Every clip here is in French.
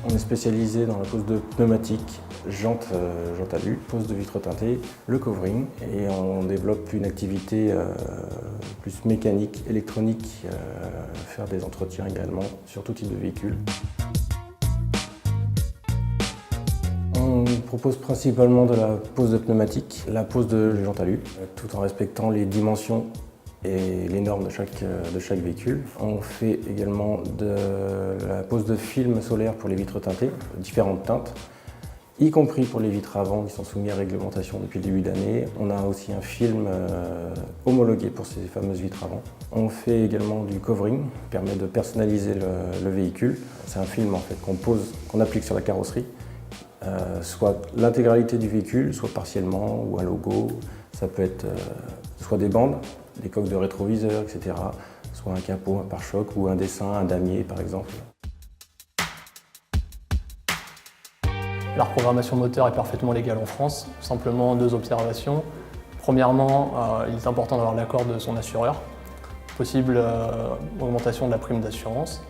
On est spécialisé dans la pose de pneumatiques, jantes alu, pose de vitres teintées, le covering et on développe une activité plus mécanique, électronique, faire des entretiens également sur tout type de véhicule. On propose principalement de la pose de pneumatiques, la pose de jantes alu, tout en respectant les dimensions et les normes de chaque véhicule. On fait également de la pose de film solaire pour les vitres teintées, différentes teintes, y compris pour les vitres avant qui sont soumises à réglementation depuis le début d'année. On a aussi un film homologué pour ces fameuses vitres avant. On fait également du covering, qui permet de personnaliser le véhicule. C'est un film en fait, qu'on applique sur la carrosserie, soit l'intégralité du véhicule, soit partiellement, ou un logo. Ça peut être soit des bandes, des coques de rétroviseur, etc. Soit un capot, un pare-choc ou un dessin, un damier par exemple. La reprogrammation moteur est parfaitement légale en France. Simplement 2 observations. Premièrement, il est important d'avoir l'accord de son assureur. Possible augmentation de la prime d'assurance.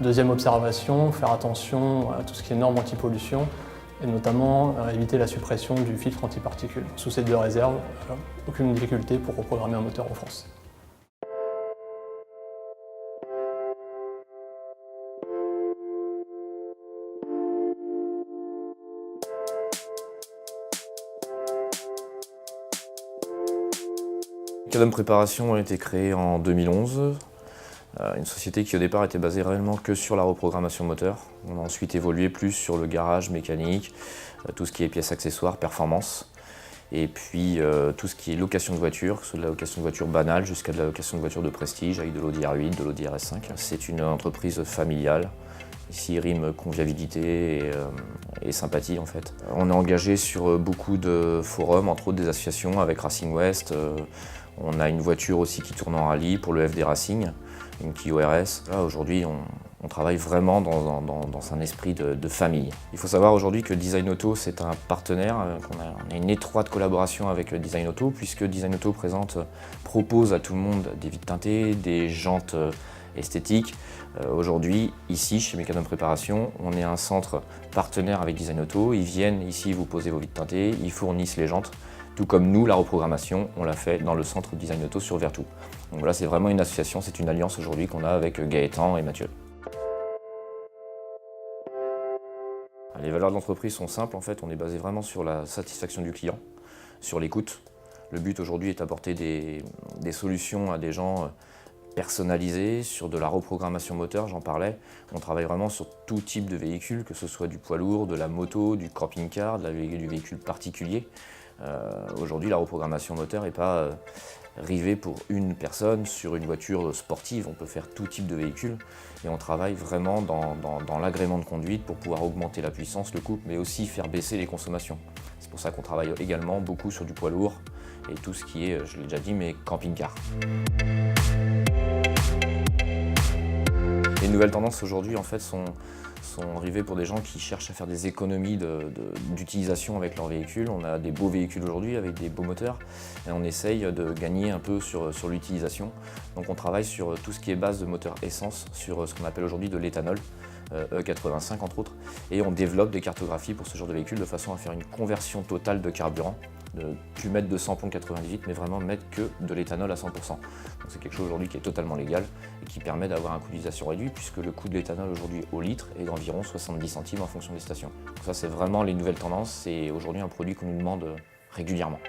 Deuxième observation, faire attention à tout ce qui est normes anti-pollution et notamment éviter la suppression du filtre antiparticules. Sous ces 2 réserves, aucune difficulté pour reprogrammer un moteur en France. Macadam Préparation a été créée en 2011. Une société qui au départ était basée réellement que sur la reprogrammation moteur. On a ensuite évolué plus sur le garage mécanique, tout ce qui est pièces accessoires, performance. Et puis tout ce qui est location de voiture, que ce soit de la location de voiture banale jusqu'à de la location de voiture de prestige avec de l'Audi R8, de l'Audi RS5. C'est une entreprise familiale. Ici rime convivialité et sympathie en fait. On est engagé sur beaucoup de forums, entre autres des associations avec Racing West. On a une voiture aussi qui tourne en rallye pour le FD Racing, une Clio RS. Là aujourd'hui on travaille vraiment dans un esprit de famille. Il faut savoir aujourd'hui que Design Auto c'est un partenaire, on a une étroite collaboration avec Design Auto puisque Design Auto propose à tout le monde des vitres teintées, des jantes esthétiques. Aujourd'hui, ici, chez Macadam Préparation, on est un centre partenaire avec Design Auto. Ils viennent ici vous poser vos vitres teintées, ils fournissent les jantes. Tout comme nous, la reprogrammation, on l'a fait dans le centre Design Auto sur Vertou. Donc voilà, c'est vraiment une association, c'est une alliance aujourd'hui qu'on a avec Gaëtan et Mathieu. Les valeurs de l'entreprise sont simples, en fait, on est basé vraiment sur la satisfaction du client, sur l'écoute. Le but aujourd'hui est d'apporter des solutions à des gens personnalisé, sur de la reprogrammation moteur, j'en parlais. On travaille vraiment sur tout type de véhicule, que ce soit du poids lourd, de la moto, du camping-car, du véhicule particulier. Aujourd'hui, la reprogrammation moteur n'est pas rivée pour une personne sur une voiture sportive. On peut faire tout type de véhicule et on travaille vraiment dans l'agrément de conduite pour pouvoir augmenter la puissance, le couple, mais aussi faire baisser les consommations. C'est pour ça qu'on travaille également beaucoup sur du poids lourd et tout ce qui est, je l'ai déjà dit, mais camping-car. Les nouvelles tendances aujourd'hui en fait sont arrivées pour des gens qui cherchent à faire des économies d'utilisation avec leur véhicule. On a des beaux véhicules aujourd'hui avec des beaux moteurs et on essaye de gagner un peu sur l'utilisation. Donc on travaille sur tout ce qui est base de moteur essence, sur ce qu'on appelle aujourd'hui de l'éthanol, E85 entre autres, et on développe des cartographies pour ce genre de véhicule de façon à faire une conversion totale de carburant, de plus mettre de samplon 98 mais vraiment mettre que de l'éthanol à 100%. Donc c'est quelque chose aujourd'hui qui est totalement légal et qui permet d'avoir un coût d'utilisation réduit puisque le coût de l'éthanol aujourd'hui au litre est d'environ 70 centimes en fonction des stations. Donc ça c'est vraiment les nouvelles tendances, c'est aujourd'hui un produit qu'on nous demande régulièrement.